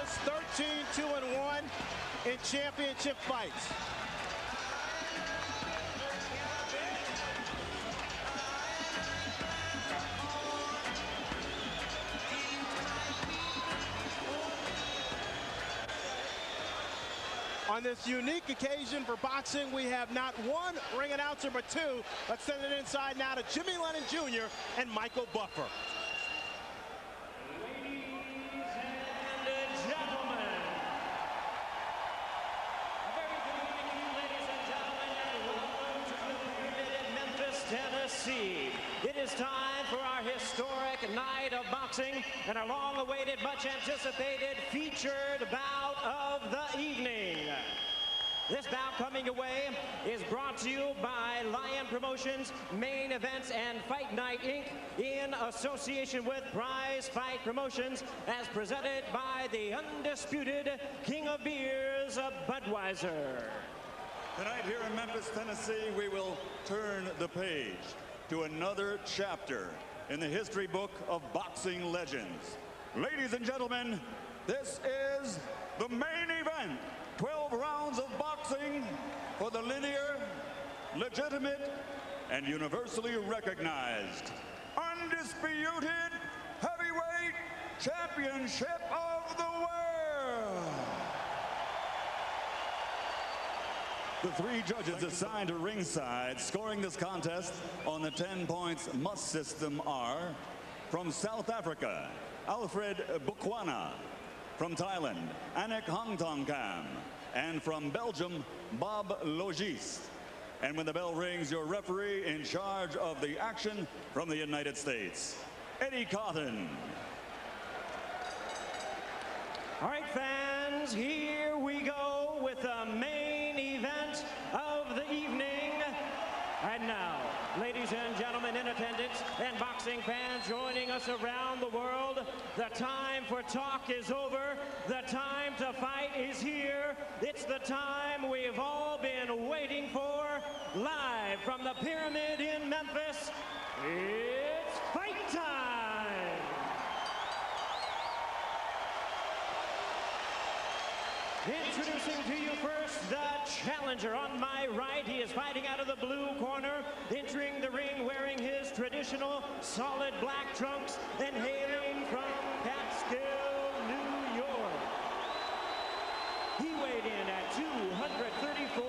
is 13-2-1 in championship fights. On this unique occasion for boxing, we have not one ring announcer, but two. Let's send it inside now to Jimmy Lennon Jr. and Michael Buffer. Ladies and gentlemen, a very good evening to you, ladies and gentlemen, and welcome to the Pyramid in Memphis, Tennessee. It is time for our historic night of boxing and our long-awaited, much-anticipated featured bout of the evening. This bout coming away is brought to you by Lion Promotions, Main Events, and Fight Night, Inc. in association with Prize Fight Promotions, as presented by the undisputed King of Beers, Budweiser. Tonight here in Memphis, Tennessee, we will turn the page to another chapter in the history book of boxing legends. Ladies and gentlemen, this is the main event. 12 rounds of boxing for the linear, legitimate, and universally recognized, undisputed heavyweight championship of the world. The three judges assigned to ringside scoring this contest on the 10 points must system are from South Africa, Alfred Bukwana; from Thailand, Anik Hongtongkam; and from Belgium, Bob Logis. And when the bell rings, your referee in charge of the action from the United States, Eddie Cotton. All right, fans, here we go with the main event of the evening. And now, ladies and gentlemen in attendance and boxing fans joining us around the world, the time for talk is over. The time to fight is here. It's the time we've all been waiting for. Live from the Pyramid in Memphis, it's fight time! Introducing to you first the challenger. On my right, he is fighting out of the blue corner, entering the ring wearing his traditional solid black trunks and hailing from Catskill, New York. He weighed in at 234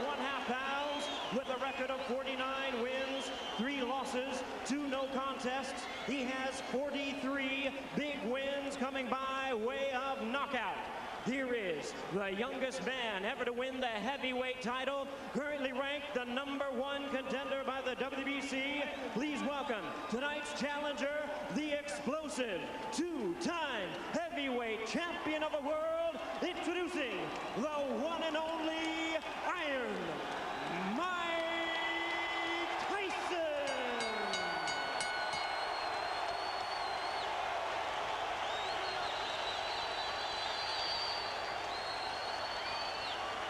1/2 pounds with a record of 49 wins, 3 losses, 2 no contests. He has 43 big wins coming by way of knockout. Here is the youngest man ever to win the heavyweight title, currently ranked the #1 contender by the WBC. Please welcome tonight's challenger, the explosive 2-time heavyweight champion of the world, introducing the one and only Iron Mike Tyson.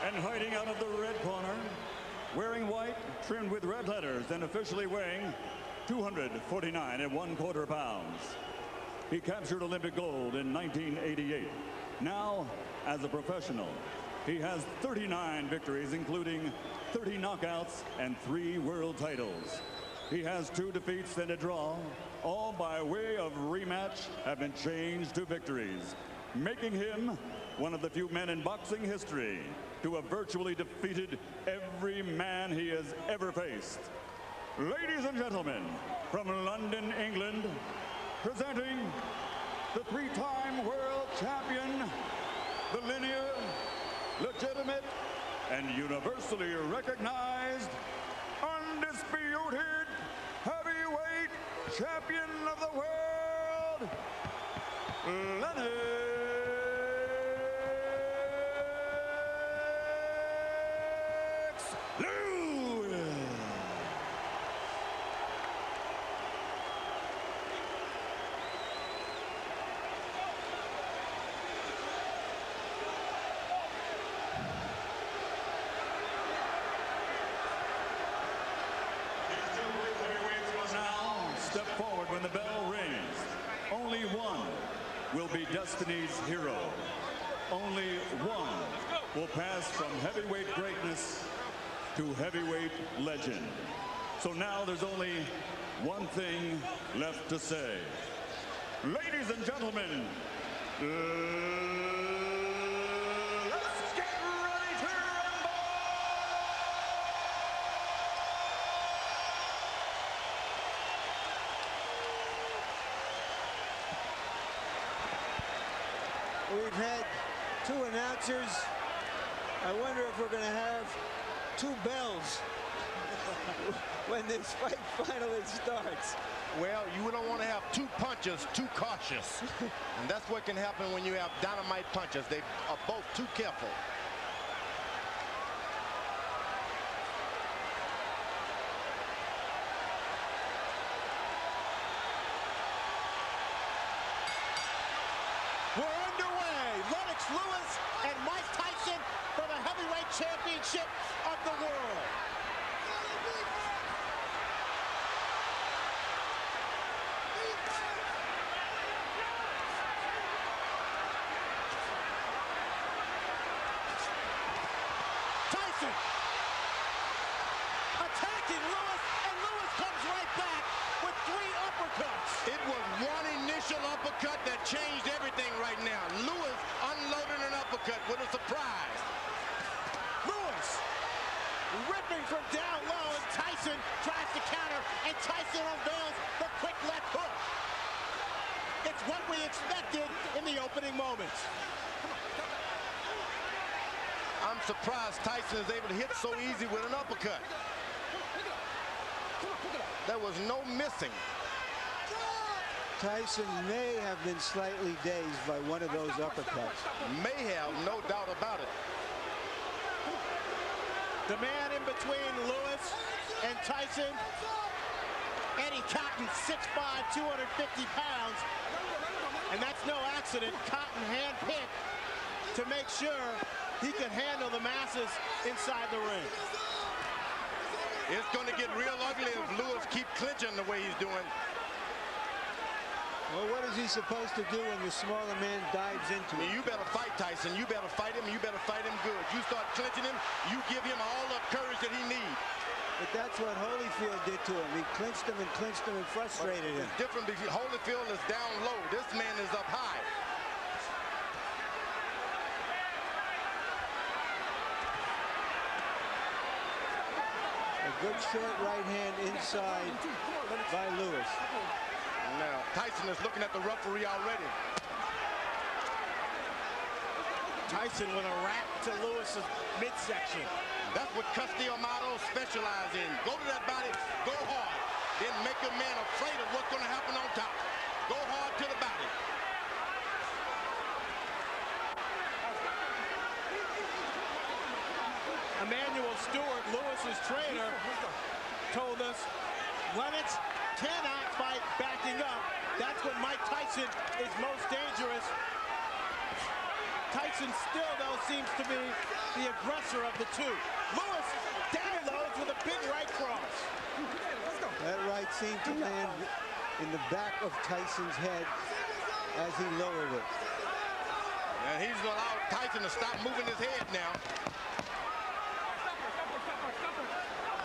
And fighting out of the red corner, wearing white, trimmed with red letters, and officially weighing 249 1/4 pounds. He captured Olympic gold in 1988. Now, as a professional, he has 39 victories, including 30 knockouts and 3 world titles. He has 2 defeats and a draw, all by way of rematch have been changed to victories, making him one of the few men in boxing history to have virtually defeated every man he has ever faced. Ladies and gentlemen, from London, England, presenting the 3-time world champion, the linear, legitimate, and universally recognized, undisputed heavyweight champion of the world, Lennox. Step forward when the bell rings. Only one will be Destiny's hero. only one will pass from heavyweight greatness to heavyweight legend. So now there's only one thing left to say. Ladies and gentlemen, let's get ready to rumble! We've had two announcers. I wonder if we're going to have two bells when this fight finally starts. Well, you don't want to have two punchers too cautious. And that's what can happen when you have dynamite punchers. They are both too careful. We're underway. Lennox Lewis and Mike Tyson for the heavyweight championship of the world. Tyson attacking Lewis, and Lewis comes right back with 3 uppercuts. It was one initial uppercut that changed everything right now. Lewis unloaded an uppercut with a surprise. Lewis ripping from down low, and Tyson tries to counter, and Tyson unveils the quick left hook. It's what we expected in the opening moments. I'm surprised Tyson is able to hit so easy with an uppercut. There was no missing. Tyson may have been slightly dazed by one of those uppercuts. May have, no doubt about it. The man in between Lewis and Tyson, Eddie Cotton, 6'5", 250 pounds. And that's no accident. Cotton handpicked to make sure he can handle the masses inside the ring. It's going to get real ugly if Lewis keeps clinching the way he's doing. Well, what is he supposed to do when the smaller man dives into him? You better fight Tyson. You better fight him. You better fight him good. You start clinching him, you give him all the courage that he needs. But that's what Holyfield did to him. He clinched him and frustrated him. It's different because Holyfield is down low. This man is up high. A good short right hand inside by Lewis. Now, Tyson is looking at the referee already. Tyson with a wrap to Lewis's midsection. That's what Castillo specialize in. Go to that body, go hard. Then make a man afraid of what's going to happen on top. Go hard to the body. Emmanuel Stewart, Lewis's trainer, told us Lennox cannot fight backing up. That's when Mike Tyson is most dangerous. Tyson still, though, seems to be the aggressor of the two. Lewis downloads with a big right cross. That right seemed to land in the back of Tyson's head as he lowered it. And he's allowed Tyson to stop moving his head now.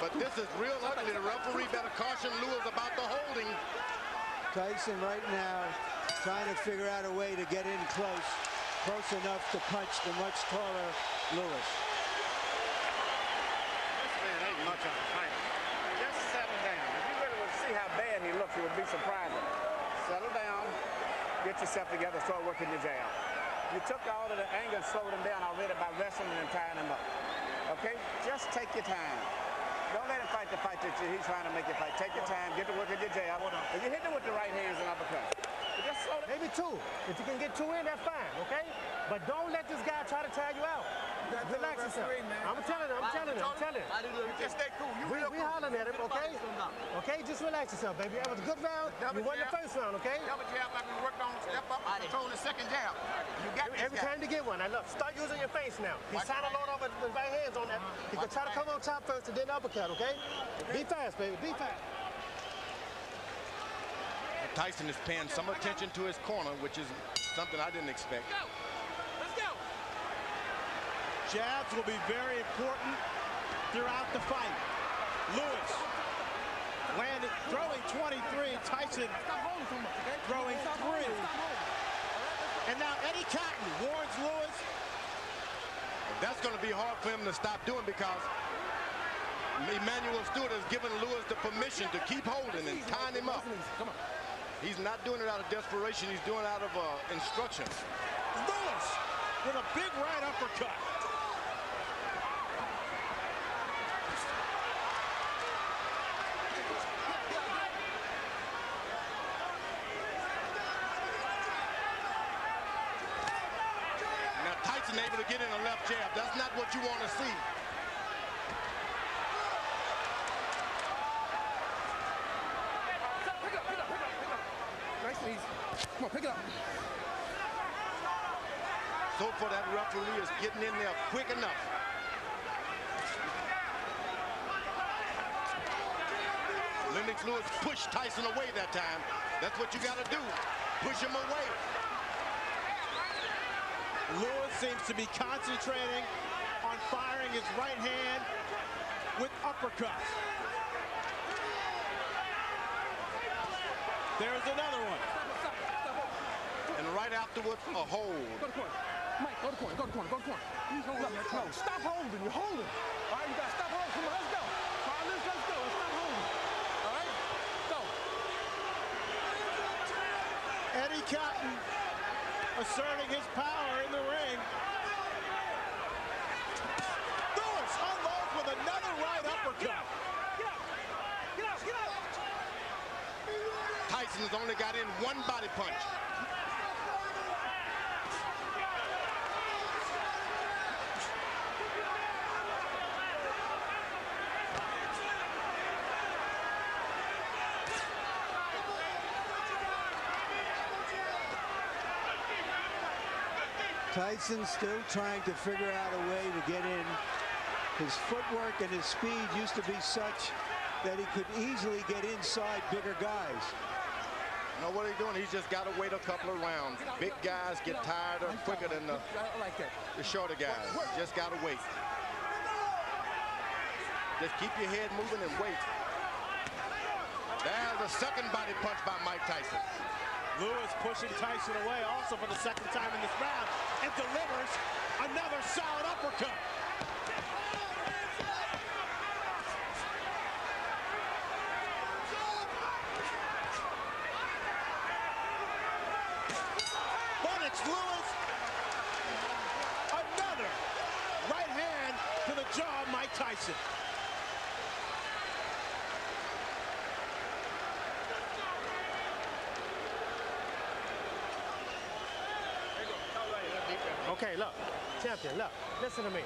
But this is real ugly. The referee better caution Lewis about the holding. Tyson right now trying to figure out a way to get in close enough to punch the much taller Lewis. This man ain't much of a fighter. Just settle down. If you really would see how bad he looks, it would be surprising. Settle down, get yourself together, start working your jab. You took all of the anger and slowed him down already by wrestling and tying him up. Okay? Just take your time. Don't let him fight the fight that he's trying to make you fight. Take your time, get to work with your jab. And you hit him with the right hands and uppercut. Just slow down. Maybe 2. If you can get 2 in, that's fine, okay? But don't let this guy try to tire you out. Relax yourself. I'm telling him. Just stay cool. We hollering at him, okay? Okay, just relax yourself, baby. That was a good round. You won the first round, okay? Double jab like we worked on. Step up and control the second jab. You got this Every guy. time you get one, I look, start using your face now. He's trying to load up with his right hands on that. He can try to come on top first and then uppercut, okay? Be fast, baby. Be fast. Tyson is paying some attention to his corner, which is something I didn't expect. Let's go. Jabs will be very important throughout the fight. Lewis landed, throwing 23. Tyson throwing 3. And now Eddie Cotton warns Lewis. That's going to be hard for him to stop doing because Emmanuel Stewart has given Lewis the permission to keep holding and tying him up. He's not doing it out of desperation. He's doing it out of instructions. Lewis with a big right uppercut. Now Tyson able to get in a left jab. That's not what you want to see. Come on, pick it up. So far, that referee is getting in there quick enough. Lennox Lewis pushed Tyson away that time. That's what you got to do. Push him away. Lewis seems to be concentrating on firing his right hand with uppercuts. There's another one. And right afterwards, a hold. Go to corner. Mike, go to corner, go to corner, go to corner. He's holding that close. Stop holding, you're holding. All right, you got to stop holding. Come on, let's go. All right, let's go. Let's stop holding. All right, go. Eddie Cotton asserting his power in the ring. Lewis unloads with another right uppercut. Get up. Get up, get up. Tyson has only got in one body punch. Tyson still trying to figure out a way to get in. His footwork and his speed used to be such that he could easily get inside bigger guys. You know what he's doing? He's just got to wait a couple of rounds. Big guys get tired quicker than the shorter guys. Just got to wait. Just keep your head moving and wait. There's the second body punch by Mike Tyson. Lewis pushing Tyson away also for the second time in this round and delivers another solid uppercut. Lennox Lewis, another right hand to the jaw of Mike Tyson. Okay, look, champion, look, listen to me.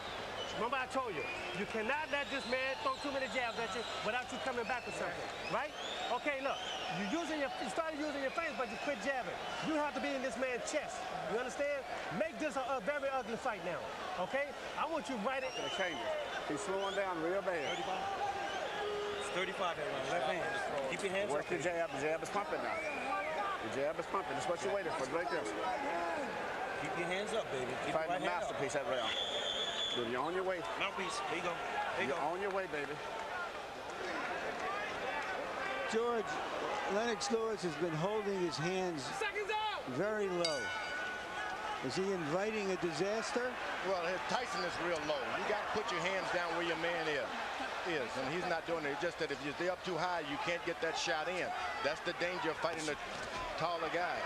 Remember I told you, you cannot let this man throw too many jabs at you without you coming back with something, right? Okay, look, you started using your face, but you quit jabbing. You have to be in this man's chest. You understand? Make this a very ugly fight now, okay? I want you right at... Change it. He's slowing down real bad. 35? It's 35 there, left hand. Keep your hands Work up. the jab. The jab is pumping now. The jab is pumping. That's what you're waiting for, right there. Keep your hands up, baby. Keep Fighting your the right hand up. masterpiece that round. You're on your way. Mouthpiece. There you go. There you You're go. on your way, baby. George, Lennox Lewis has been holding his hands very low. Is he inviting a disaster? Well, Tyson is real low. You got to put your hands down where your man is, and he's not doing it. It's just that if you're up too high, you can't get that shot in. That's the danger of fighting the taller guy.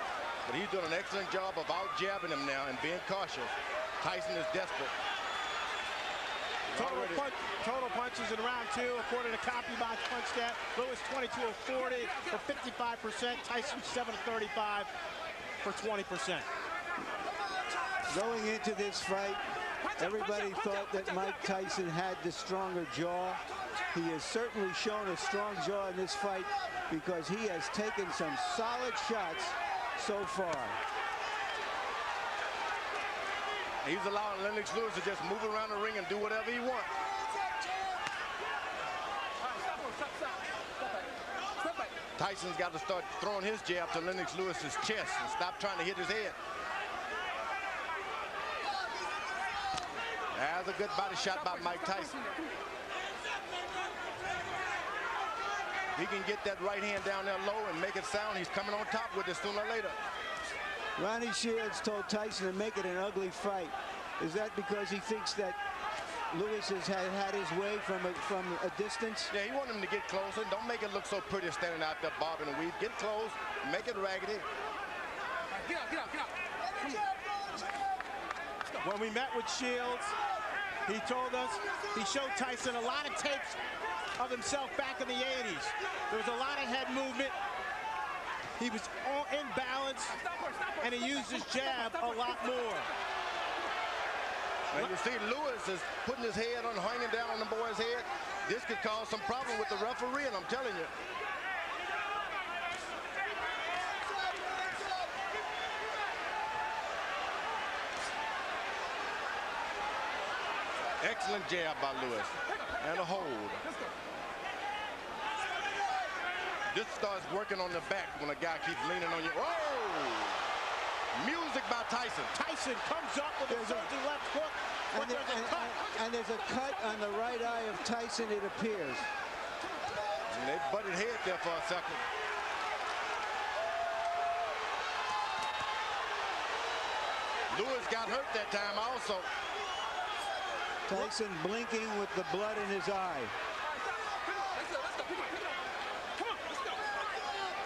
But he's doing an excellent job of out-jabbing him now and being cautious. Tyson is desperate. Total punches in round 2, according to CompuBox Punch Stat. Lewis 22 of 40 for 55%. Tyson 7 of 35 for 20%. Going into this fight, everybody thought that Mike Tyson had the stronger jaw. He has certainly shown a strong jaw in this fight because he has taken some solid shots so far. He's allowing Lennox Lewis to just move around the ring and do whatever he wants. Tyson's got to start throwing his jab to Lennox Lewis's chest and stop trying to hit his head. There's was a good body shot by Mike Tyson. He can get that right hand down there low and make it sound. He's coming on top with it sooner or later. Ronnie Shields told Tyson to make it an ugly fight. Is that because he thinks that Lewis has had his way from a distance? Yeah, he wants him to get closer. Don't make it look so pretty standing out there bobbing and weave. Get close, make it raggedy. Get out, get out, get out. When we met with Shields, he told us he showed Tyson a lot of tapes of himself back in the 80s. There was a lot of head movement. He was all in balance, and he used his jab a lot more. And you see Lewis is putting his head on, hanging down on the boy's head. This could cause some problem with the referee, and I'm telling you. Excellent jab by Lewis. And a hold. This starts working on the back when a guy keeps leaning on you. Whoa! Music by Tyson. Tyson comes up with a surging left hook, but there's a cut. And there's a cut on the right eye of Tyson, it appears. And they butted head there for a second. Lewis got hurt that time also. Tyson blinking with the blood in his eye.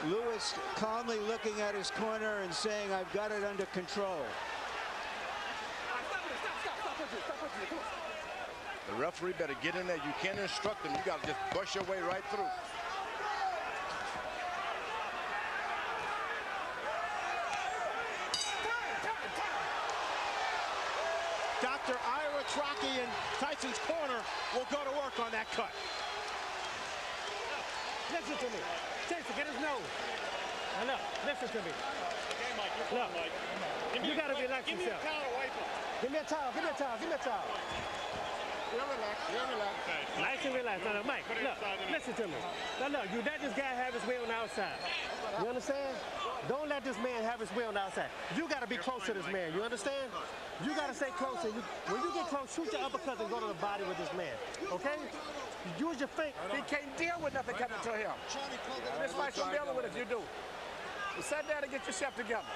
Lewis calmly looking at his corner and saying, I've got it under control. The referee better get in there. You can't instruct him. You got to just brush your way right through. Dr. Ira Trocchi in Tyson's corner will go to work on that cut. Listen to me. Tyson, get his nose. Now look, listen to me. Okay, Mike, you're Look, Mike. you got to relax Give me yourself. a towel to wipe him. Give me a towel, give me a towel, give me a towel. You're relaxed, you're relaxed. Nice and relaxed. Now, Mike, look, listen to me. Now, look, you let this guy have his way on the outside. You understand? Don't let this man have his way on the outside. You got to be close to this man. You understand? You got to stay close. When you get close, shoot your uppercut and go to the body with this man. Okay? Use your feet. He can't deal with nothing coming to him. This fight's gonna be over with if you do. You sit down and get yourself together.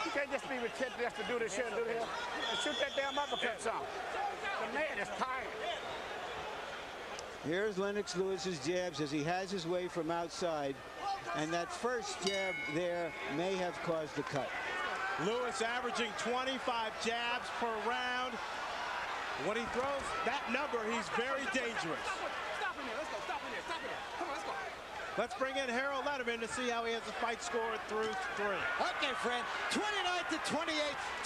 You can't just be retentive just to do this here and do this. And shoot that damn uppercut some. The man is tired. Here's Lennox Lewis's jabs as he has his way from outside. And that first jab there may have caused the cut. Lewis averaging 25 jabs per round. When he throws that number, he's very dangerous. Stop in there. Let's go. Stop in there. Stop in there. Come on, let's go. Let's bring in Harold Letterman to see how he has the fight scored through 3. Okay, Fred, 29-28,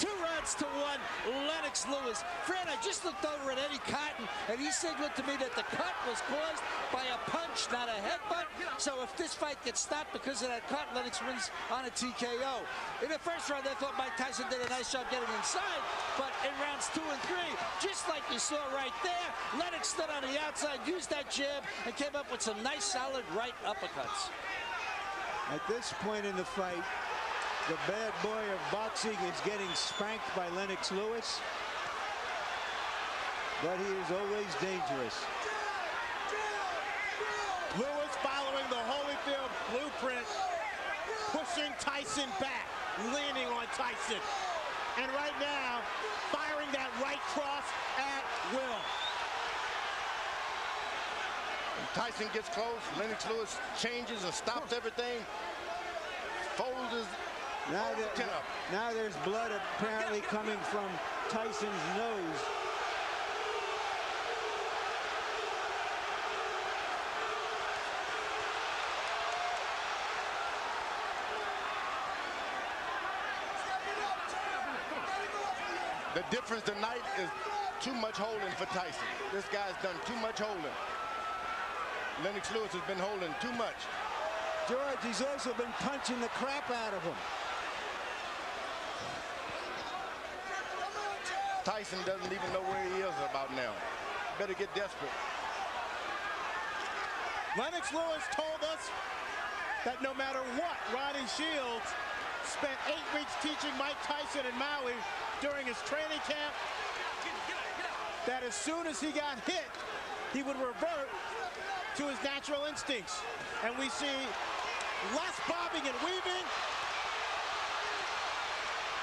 2 rounds to 1, Lennox Lewis. Fred, I just looked over at Eddie Cotton, and he signaled to me that the cut was caused by a punch, not a headbutt. So if this fight gets stopped because of that cut, Lennox wins on a TKO. In the first round, I thought Mike Tyson did a nice job getting inside, but in rounds 2 and 3, just like you saw right there, Lennox stood on the outside, used that jab, and came up with some nice, solid right uppercuts. At this point in the fight, the bad boy of boxing is getting spanked by Lennox Lewis, but he is always dangerous. Lewis following the Holyfield blueprint, pushing Tyson back, leaning on Tyson. And right now, firing that right cross at will. Tyson gets close. Lennox Lewis changes and stops everything. Folds his chin up. Now there's blood apparently coming from Tyson's nose. The difference tonight is too much holding for Tyson. This guy's done too much holding. Lennox Lewis has been holding too much. George, he's also been punching the crap out of him. Tyson doesn't even know where he is about now. Better get desperate. Lennox Lewis told us that no matter what Ronnie Shields spent 8 weeks teaching Mike Tyson in Maui during his training camp that as soon as he got hit, he would revert to his natural instincts. And we see less bobbing and weaving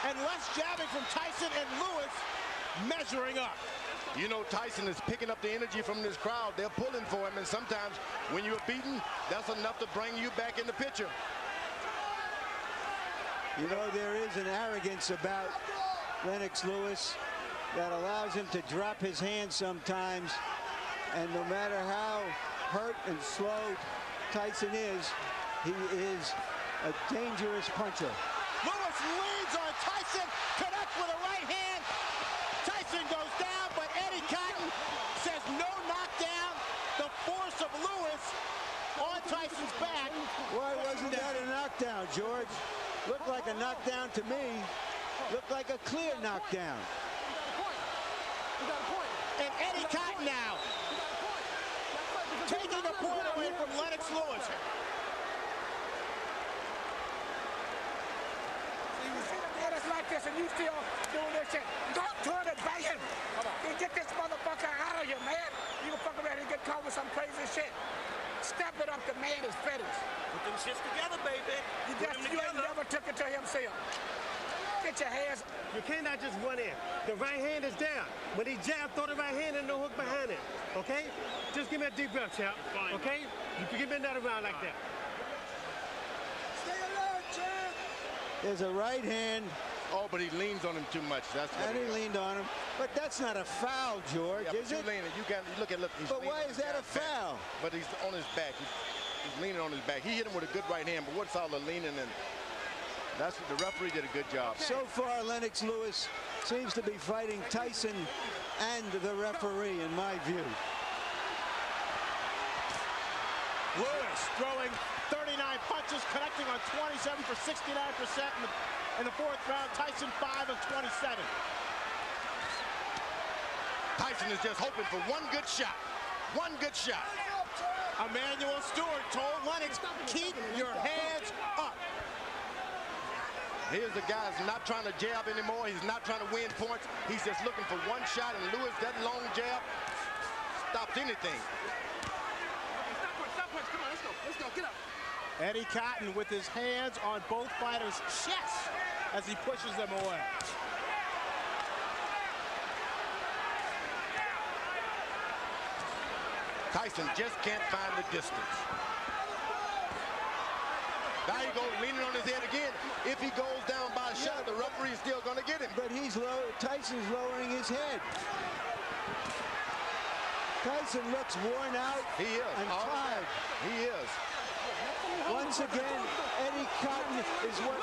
and less jabbing from Tyson, and Lewis measuring up. You know, Tyson is picking up the energy from this crowd. They're pulling for him, and sometimes when you're beaten, that's enough to bring you back in the picture. You know, there is an arrogance about Lennox Lewis that allows him to drop his hands sometimes, and no matter how hurt and slow Tyson is, he is a dangerous puncher. Lewis leads on Tyson, connects with a right hand. Tyson goes down, but Eddie Cotton says no knockdown. The force of Lewis on Tyson's back. Why wasn't that a knockdown, George? Looked like a knockdown to me. Looked like a clear knockdown. And Eddie Cotton now taking the point away from Lennox Lewis. It's like this, and you still doing this shit. Don't turn it back in. You get this motherfucker out of here, man. You can fuck around and get caught with some crazy shit. Step it up, the man is finished. Put them shits together, baby. You ain't never took it to himself. Get your hands. You cannot just run in. The right hand is down. When he jab, throw the right hand and no hook behind it. Okay? Just give me a deep breath, champ. Okay? You can give me another round like that. Stay alert, champ. There's a right hand. Oh, but he leans on him too much. That's what And he leaned on him. But that's not a foul, George, yeah, is it? Look. But why is that a foul? But he's on his back. He's leaning on his back. He hit him with a good right hand, but what's all the leaning? And that's what the referee did a good job. So far, Lennox Lewis seems to be fighting Tyson and the referee, in my view. Lewis throwing 39 punches, connecting on 27 for 69% in the fourth round. Tyson 5 of 27. Tyson is just hoping for one good shot. One good shot. Emmanuel Stewart told Lennox, keep your hands up. Here's the guy who's not trying to jab anymore. He's not trying to win points. He's just looking for one shot, and Lewis, that long jab stops anything. Come on, let's go, get up. Eddie Cotton with his hands on both fighters' chests as he pushes them away. Tyson just can't find the distance. Now he goes leaning on his head again. If he goes down by a shot, the referee is still going to get him. But Tyson's lowering his head. Tyson looks worn out He is. and tired. He is. Once again, Eddie Cotton is what...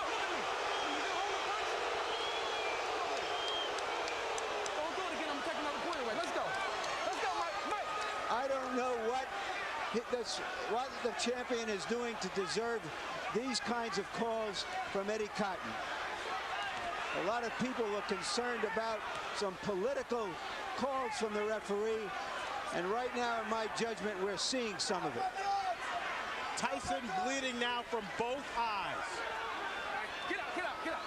Don't do it again. I'm taking another point away. Let's go, Mike. I don't know what the champion is doing to deserve these kinds of calls from Eddie Cotton. A lot of people are concerned about some political calls from the referee, and right now, in my judgment, we're seeing some of it. Tyson bleeding now from both eyes. Get up.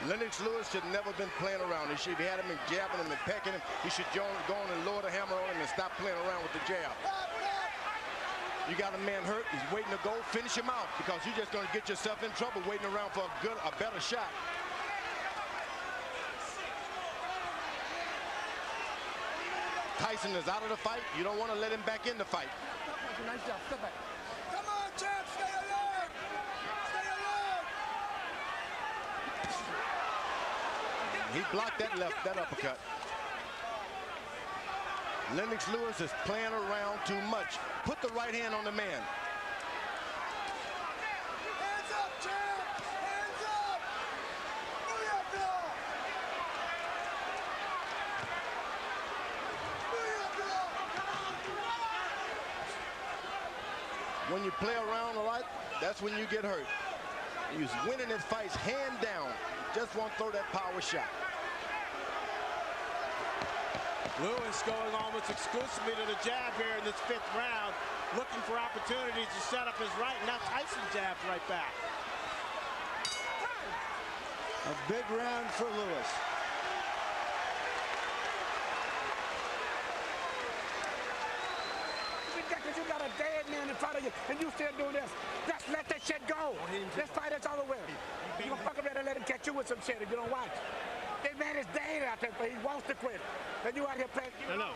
Lennox Lewis should never been playing around. He should have had him and jabbing him and pecking him. He should go on and lower the hammer on him and stop playing around with the jab. You got a man hurt. He's waiting to go. Finish him out, because you're just going to get yourself in trouble waiting around for a better shot. Tyson is out of the fight. You don't want to let him back in the fight. Nice job. Step back. Come on, champ. Stay alert. He blocked that uppercut. Lennox Lewis is playing around too much. Put the right hand on the man. Hands up, champ. Hands up. When you play around a lot, that's when you get hurt. He's winning his fights hand down. Just won't throw that power shot. Lewis going almost exclusively to the jab here in this fifth round, looking for opportunities to set up his right. Now Tyson jabs right back. A big round for Lewis. Because you got a dead man in front of you, and you still doing this. Just let that shit go. This fight is over with. You gonna fuck around and let him catch you with some shit if you don't watch. That man is dead out there, but he wants to quit. And you out here playing. No.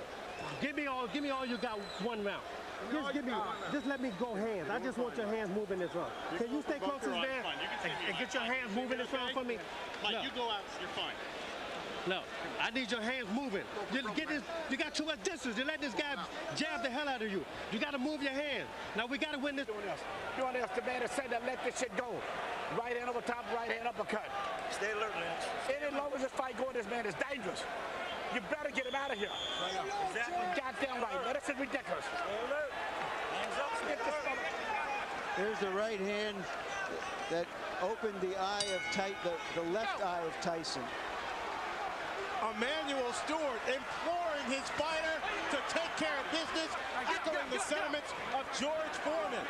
Give me all you got one round. Just let me go hands. I just want your hands moving this round. Can you stay close to this man and get your hands moving this round for me? Mike, you go out, you're fine. No, I need your hands moving. You got too much distance. You let this guy jab the hell out of you. You got to move your hands. Now we got to win this. Doing this, the man that said that let this shit go. Right hand over top, right hand uppercut. Stay alert, Lennox. Any longer this fight going, this man is dangerous. You better get him out of here. Exactly. Goddamn right. Now, this is ridiculous. Stay alert. Hands up, stay alert. Here's the right hand that opened the eye of the left eye of Tyson. Emmanuel Stewart imploring his fighter to take care of business, echoing the sentiments of George Foreman.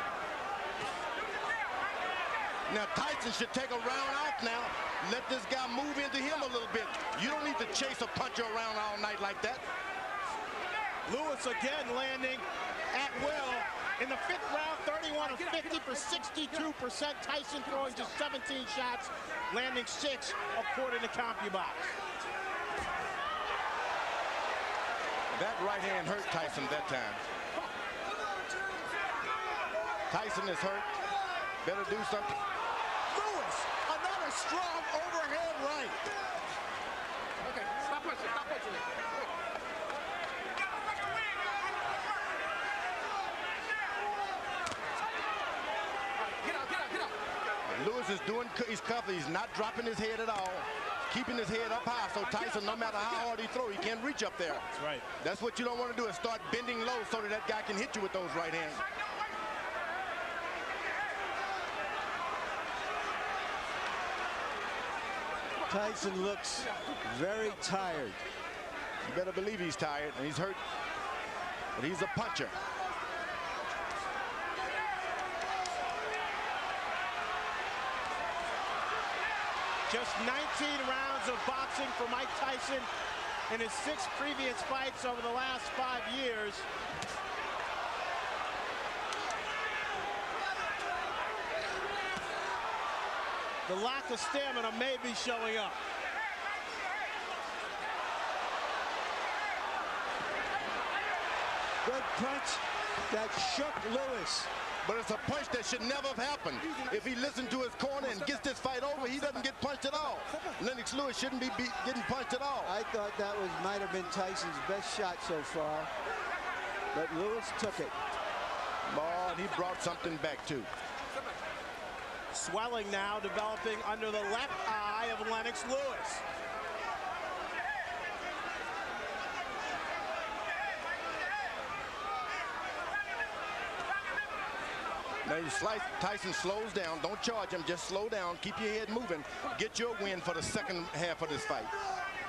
Now Tyson should take a round off now. Let this guy move into him a little bit. You don't need to chase a puncher around all night like that. Lewis again landing at will. In the 5th round, 31 of 50 for 62%. Tyson throwing just 17 shots, landing 6 according to CompuBox. That right hand hurt Tyson that time. Tyson is hurt. Better do something. Lewis, another strong overhand right. Okay, stop pushing, stop pushing. Get out. Lewis is doing, he's covered. He's not dropping his head at all. Keeping his head up high, so Tyson, no matter how hard he throws, he can't reach up there. That's right. That's what you don't want to do, is start bending low so that guy can hit you with those right hands. Tyson looks very tired. You better believe he's tired, and he's hurt, but he's a puncher. Just 19 rounds of boxing for Mike Tyson in his 6 previous fights over the last 5 years. The lack of stamina may be showing up. Good punch that shook Lewis. But it's a punch that should never have happened. If he listened to his corner and gets this fight over, he doesn't get punched at all. Lennox Lewis shouldn't be getting punched at all. I thought that might have been Tyson's best shot so far, but Lewis took it. Boy, he brought something back too. Swelling now developing under the left eye of Lennox Lewis. Now you slice, Tyson slows down. Don't charge him, just slow down. Keep your head moving. Get your win for the second half of this fight.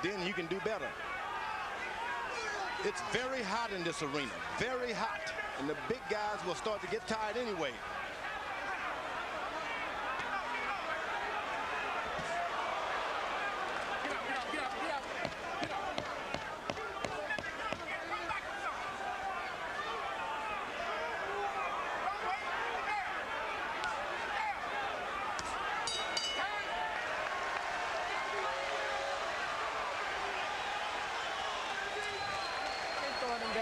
Then you can do better. It's very hot in this arena, very hot. And the big guys will start to get tired anyway.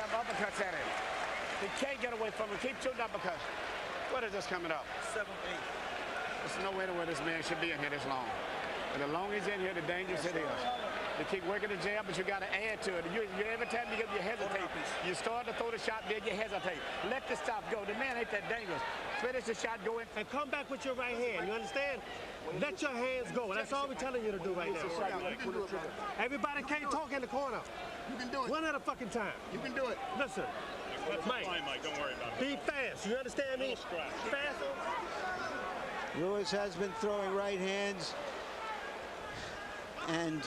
Uppercuts at him. He can't get away from him. Keep shooting uppercuts. What is this coming up? 7-8. There's no way to where this man should be in here this long. And the longer he's in here, the dangerous it is. You keep working the jab, but you got to add to it. Every time you hesitate, you start to throw the shot, then you hesitate. Let the stop go. The man ain't that dangerous. Finish the shot, go in. And come back with your right hand. You understand? Let your hands go. That's all we're telling you to do right now. Everybody can't talk in the corner. You can do it. One at a fucking time. You can do it. Listen, Mike, Don't worry about it. be fast. You understand me? Fast. Lewis has been throwing right hands, and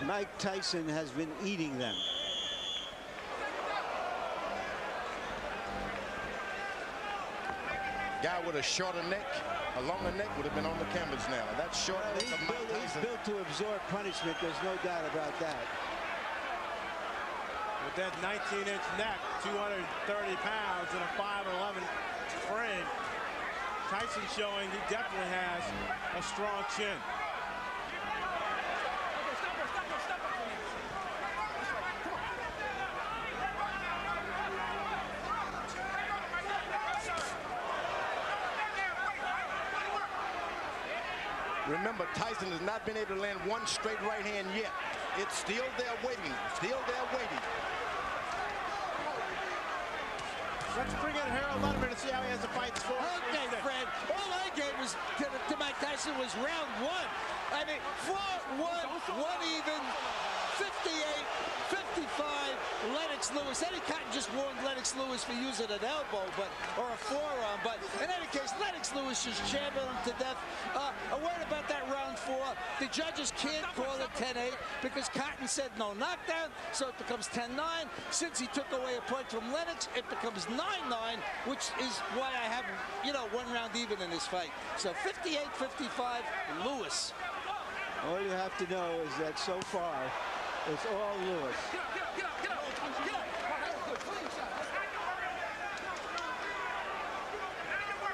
Mike Tyson has been eating them. Guy with a shorter neck, a longer neck would have been on the canvas now. That short neck of Mike Tyson. He's built to absorb punishment. There's no doubt about that. With that 19-inch neck, 230 pounds, and a 5'11" frame, Tyson showing he definitely has a strong chin. Remember, Tyson has not been able to land one straight right hand yet. It's still there waiting, still there waiting. Let's bring in Harold Letterman and see how he has the fight score. Okay, Fred. All I gave was to Mike Tyson was round one. I mean, 4-1, one even, 58, 55, Lennox Lewis. Eddie Cotton just warned Lennox Lewis for using an elbow, or a forearm. But in any case, Lennox Lewis just champion him to death. A word about that round 4. The judges can't call it 10-8 because Cotton said no knockdown, so it becomes 10-9. Since he took away a point from Lennox, it becomes 9-9, which is why I have, one round even in this fight. So 58-55, Lewis. All you have to know is that so far, it's all Lewis.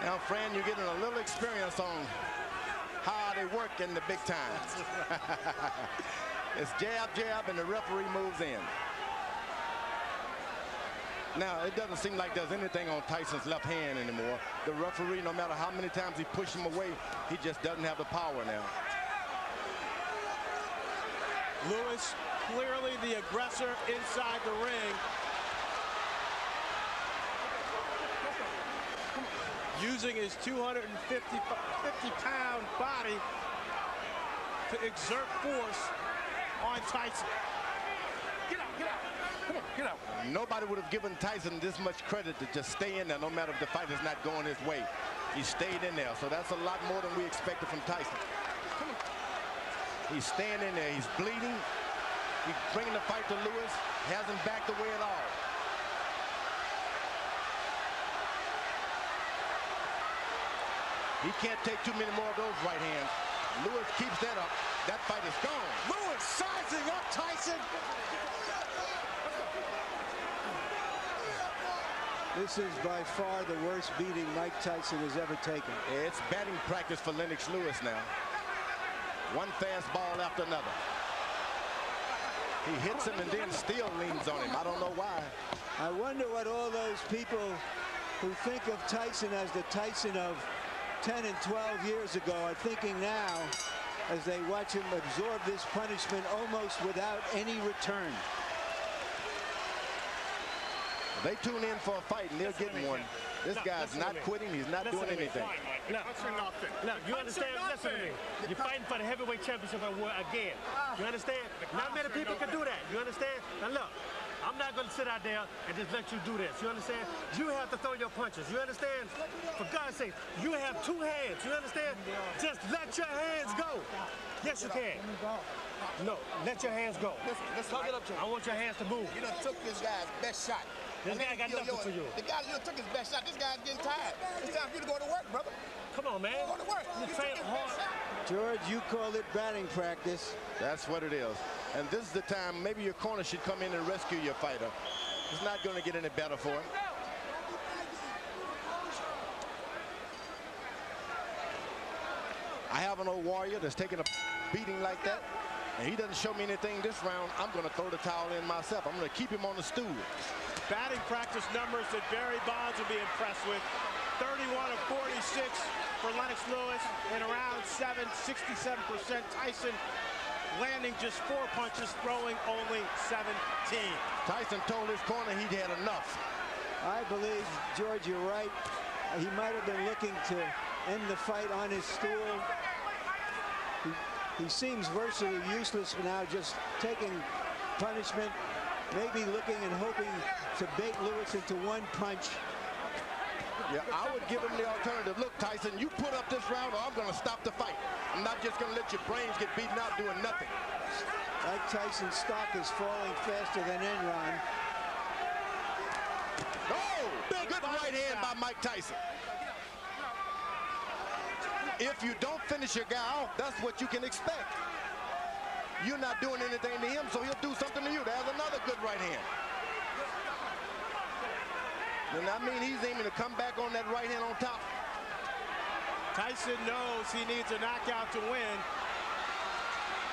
Now, Fran, you're getting a little experience on how they work in the big times. It's jab, jab, and the referee moves in. Now, it doesn't seem like there's anything on Tyson's left hand anymore. The referee, no matter how many times he pushes him away, he just doesn't have the power now. Lewis, clearly the aggressor inside the ring. Using his 250-pound body to exert force on Tyson. Get out, get out. Come on, get out. Nobody would have given Tyson this much credit to just stay in there no matter if the fight is not going his way. He stayed in there, so that's a lot more than we expected from Tyson. Come on. He's staying in there. He's bleeding. He's bringing the fight to Lewis. Hasn't backed away at all. He can't take too many more of those right hands. Lewis keeps that up. That fight is gone. Lewis sizing up Tyson. This is by far the worst beating Mike Tyson has ever taken. It's batting practice for Lennox Lewis now. One fastball after another. He hits him and then still leans on him. I don't know why. I wonder what all those people who think of Tyson as the Tyson of 10 and 12 years ago are thinking now as they watch him absorb this punishment almost without any return. They tune in for a fight and they're getting one. This guy's not quitting. He's not doing anything. Look, you understand? Listen to me. You're fighting for the heavyweight championship again. You understand? Not many people can do that. You understand? Now look, I'm not going to sit out there and just let you do this. You understand? You have to throw your punches. You understand? For God's sake, you have 2 hands. You understand? Just let your hands go. Yes, you can. No, let your hands go. Let's talk it up to him. I want your hands to move. You done took this guy's best shot. This guy got nothing for you. The guy you took his best shot. This guy's getting tired. It's time for you to go to work, brother. Come on, man. Go to work. You train hard. George, you called it batting practice. That's what it is. And this is the time maybe your corner should come in and rescue your fighter. It's not going to get any better for him. I have an old warrior that's taking a beating like that, and he doesn't show me anything this round. I'm going to throw the towel in myself. I'm going to keep him on the stool. Batting practice numbers that Barry Bonds will be impressed with. 31 of 46 for Lennox Lewis in round 7, 67%. Tyson landing just 4 punches, throwing only 17. Tyson told his corner he'd had enough. I believe, George, you're right. He might have been looking to end the fight on his stool. He seems virtually useless now, just taking punishment, maybe looking and hoping to bait Lewis into one punch. Yeah, I would give him the alternative. Look, Tyson, you put up this round or I'm going to stop the fight. I'm not just going to let your brains get beaten out doing nothing. Mike Tyson's stock is falling faster than Enron. Oh, good right hand by Mike Tyson. If you don't finish your guy off, that's what you can expect. You're not doing anything to him, so he'll do something to you. There's another good right hand. And I mean, he's aiming to come back on that right hand on top. Tyson knows he needs a knockout to win.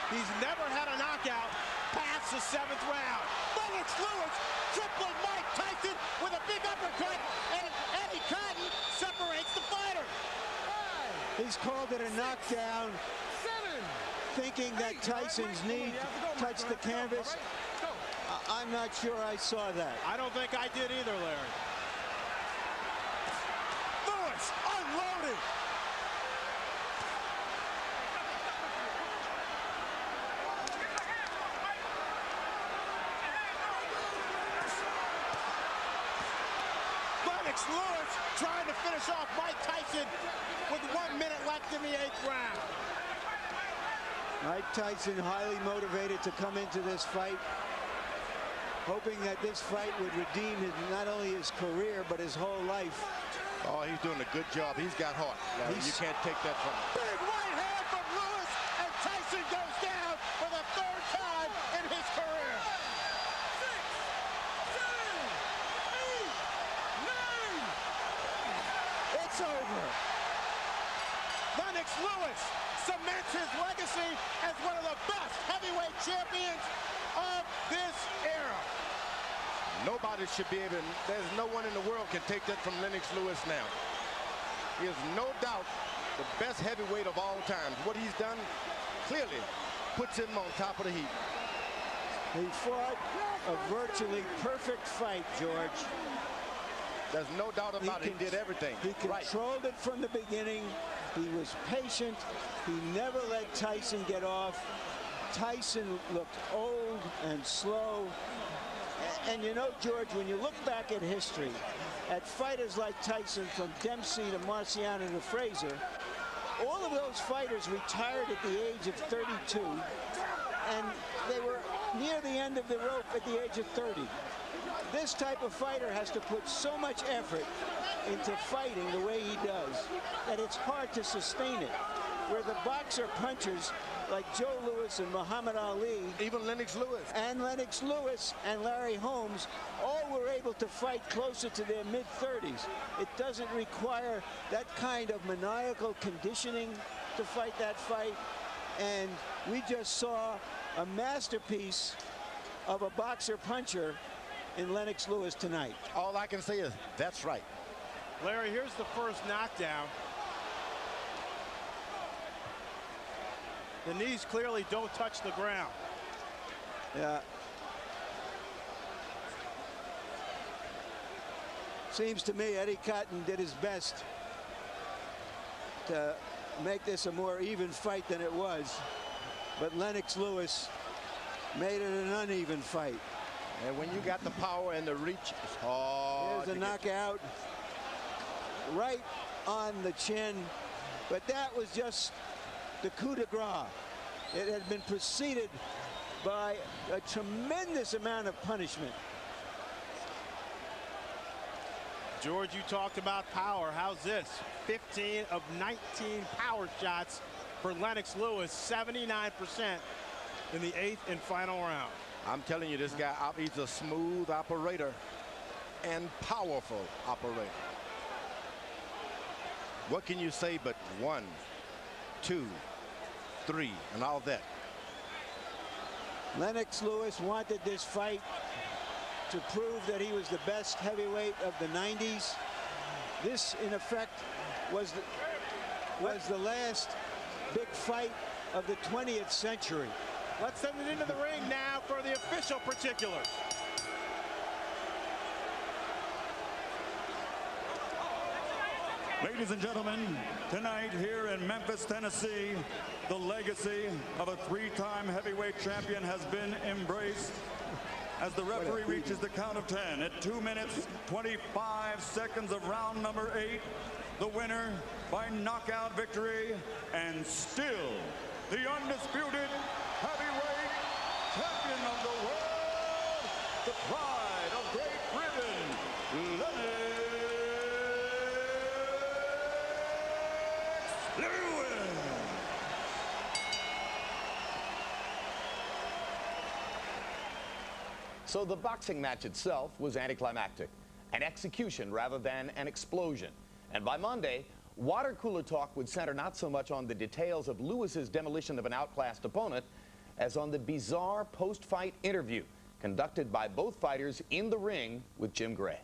He's never had a knockout past the 7th round. Lennox Lewis tripled Mike Tyson with a big uppercut, and Eddie Cotton separates the fighter. He's called it a knockdown, thinking that Tyson's knee touched the canvas. I'm not sure I saw that. I don't think I did either, Larry. Lewis unloaded. Lennox Lewis trying to finish off Mike Tyson with 1 minute left in the 8th round. Mike Tyson highly motivated to come into this fight, hoping that this fight would redeem not only his career, but his whole life. Oh, he's doing a good job. He's got heart. You can't take that from him. Big right hand from Lewis, and Tyson goes down for the 3rd time in his career. 6, 7, 8, 9. It's over. Lennox Lewis cements his legacy as one of the best heavyweight champions of this era. Nobody should be able to, there's no one in the world can take that from Lennox Lewis now. He is no doubt the best heavyweight of all time. What he's done clearly puts him on top of the heap. He fought a virtually perfect fight, George. There's no doubt about it. He did everything. He controlled it from the beginning. He was patient. He never let Tyson get off. Tyson looked old and slow. And you know, George, when you look back at history, at fighters like Tyson, from Dempsey to Marciano to Frazier, all of those fighters retired at the age of 32, and they were near the end of the rope at the age of 30. This type of fighter has to put so much effort into fighting the way he does that it's hard to sustain it. Where the boxer punchers like Joe Louis and Muhammad Ali, even Lennox Lewis, and Larry Holmes, all were able to fight closer to their mid-30s. It doesn't require that kind of maniacal conditioning to fight that fight. And we just saw a masterpiece of a boxer puncher in Lennox Lewis tonight. All I can say is that's right. Larry, here's the first knockdown. The knees clearly don't touch the ground. Yeah. Seems to me Eddie Cotton did his best to make this a more even fight than it was. But Lennox Lewis made it an uneven fight. And when you got the power and the reach, it's hard. Here's a knockout right on the chin. But that was just the coup de grace. It had been preceded by a tremendous amount of punishment. George, you talked about power. How's this? 15 of 19 power shots for Lennox Lewis, 79% in the 8th and final round. I'm telling you, this guy, he's a smooth operator and powerful operator. What can you say but 1, 2, 3, and all that? Lennox Lewis wanted this fight to prove that he was the best heavyweight of the 90s. This, in effect, was the last big fight of the 20th century. Let's send it into the ring now for the official particulars. Ladies and gentlemen, tonight here in Memphis, Tennessee, the legacy of a 3-time heavyweight champion has been embraced as the referee reaches the count of 10 at 2 minutes, 25 seconds of round number 8. The winner by knockout victory, and still the undisputed heavyweight champion of the world, the pride of Great Britain, Lennox Lewis. So the boxing match itself was anticlimactic, an execution rather than an explosion. And by Monday, water cooler talk would center not so much on the details of Lewis's demolition of an outclassed opponent as on the bizarre post-fight interview conducted by both fighters in the ring with Jim Gray.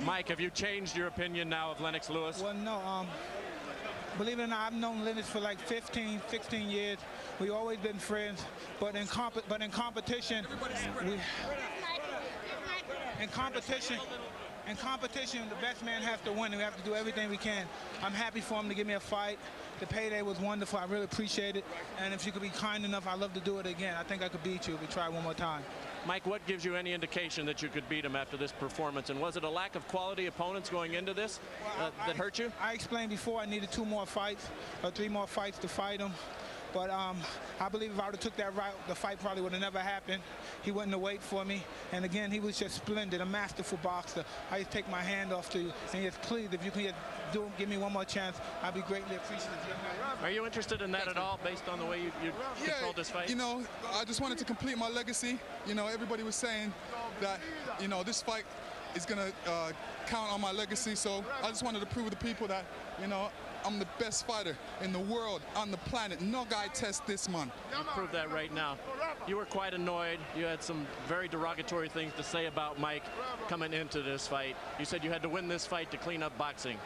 Mike, have you changed your opinion now of Lennox Lewis? Well, no. Believe it or not, I've known Lennox for like 15, 16 years. We've always been friends, but in competition, the best man has to win. We have to do everything we can. I'm happy for him to give me a fight. The payday was wonderful. I really appreciate it. And if you could be kind enough, I'd love to do it again. I think I could beat you if we try one more time. Mike, what gives you any indication that you could beat him after this performance? And was it a lack of quality opponents going into this that hurt you? I explained before I needed 2 more fights or 3 more fights to fight him. But I believe if I would have took that route, the fight probably would have never happened. He wouldn't have waited for me. And again, he was just splendid, a masterful boxer. I just take my hand off to you. And yes, please, if you can give me one more chance, I'd be greatly appreciative. Are you interested in that at all, based on the way you controlled this fight? You know, I just wanted to complete my legacy. You know, everybody was saying that, you know, this fight is going to count on my legacy. So I just wanted to prove to the people that, you know, I'm the best fighter in the world, on the planet. No guy tests this, man. You proved that right now. You were quite annoyed. You had some very derogatory things to say about Mike coming into this fight. You said you had to win this fight to clean up boxing.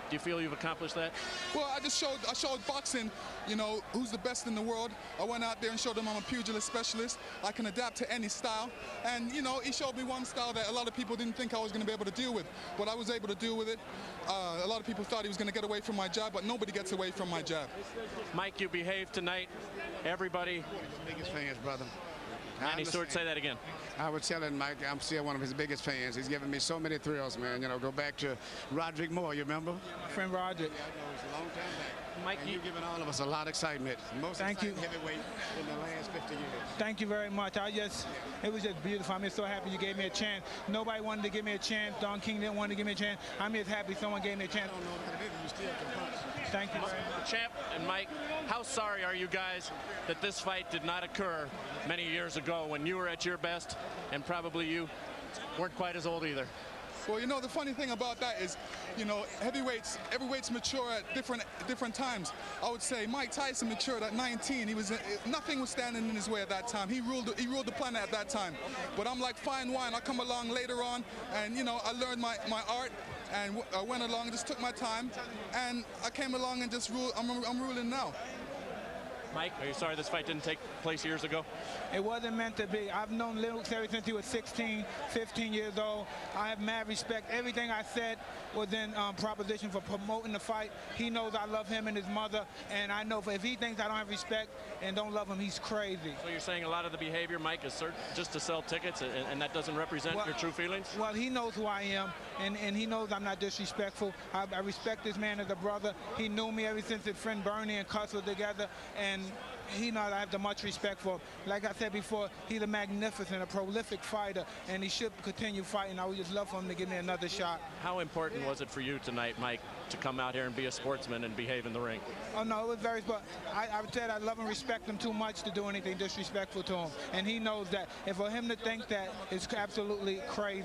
Do you feel you've accomplished that? Well, I showed boxing, you know, who's the best in the world. I went out there and showed them I'm a pugilist specialist. I can adapt to any style. And, you know, he showed me one style that a lot of people didn't think I was going to be able to deal with. But I was able to deal with it. A lot of people thought he was going to get away from my jab, but nobody gets away from my jab. Mike, you behaved tonight. Everybody. Biggest fans, brother. Manny Stewart, say that again. I was telling Mike, I'm still one of his biggest fans. He's given me so many thrills, man. You know, go back to Roderick Moore, you remember? My friend Roderick. Yeah, I know, it's a long time back. Mike, and you've given all of us a lot of excitement. Most exciting heavyweight in the last 50 years. Thank you very much. It was just beautiful. I'm just so happy you gave me a chance. Nobody wanted to give me a chance. Don King didn't want to give me a chance. I'm just happy someone gave me a chance. I don't know what it is. You still can punch. Thank you very much. Champ and Mike, how sorry are you guys that this fight did not occur many years ago when you were at your best and probably you weren't quite as old either? Well, you know, the funny thing about that is, you know, heavyweights mature at different times. I would say Mike Tyson matured at 19. Nothing was standing in his way at that time. He ruled the planet at that time. But I'm like fine wine. I come along later on, and, you know, I learned my art, and I went along, just took my time, and I came along and just ruled. I'm ruling now. Mike, are you sorry this fight didn't take place years ago? It wasn't meant to be. I've known Lennox ever since he was 16, 15 years old. I have mad respect. Everything I said was in proposition for promoting the fight. He knows I love him and his mother, and I know if he thinks I don't have respect and don't love him, he's crazy. So you're saying a lot of the behavior, Mike, is just to sell tickets, and that doesn't represent your true feelings? Well, he knows who I am, and he knows I'm not disrespectful. I respect this man as a brother. He knew me ever since his friend Bernie and Cuss were together, and he knows I have the much respect for him. Like I said before, he's a magnificent, a prolific fighter, and he should continue fighting. I would just love for him to give me another shot. How important was it for you tonight, Mike, to come out here and be a sportsman and behave in the ring? Oh, no, it was very, but I said I love and respect him too much to do anything disrespectful to him. And he knows that. And for him to think that is absolutely crazy.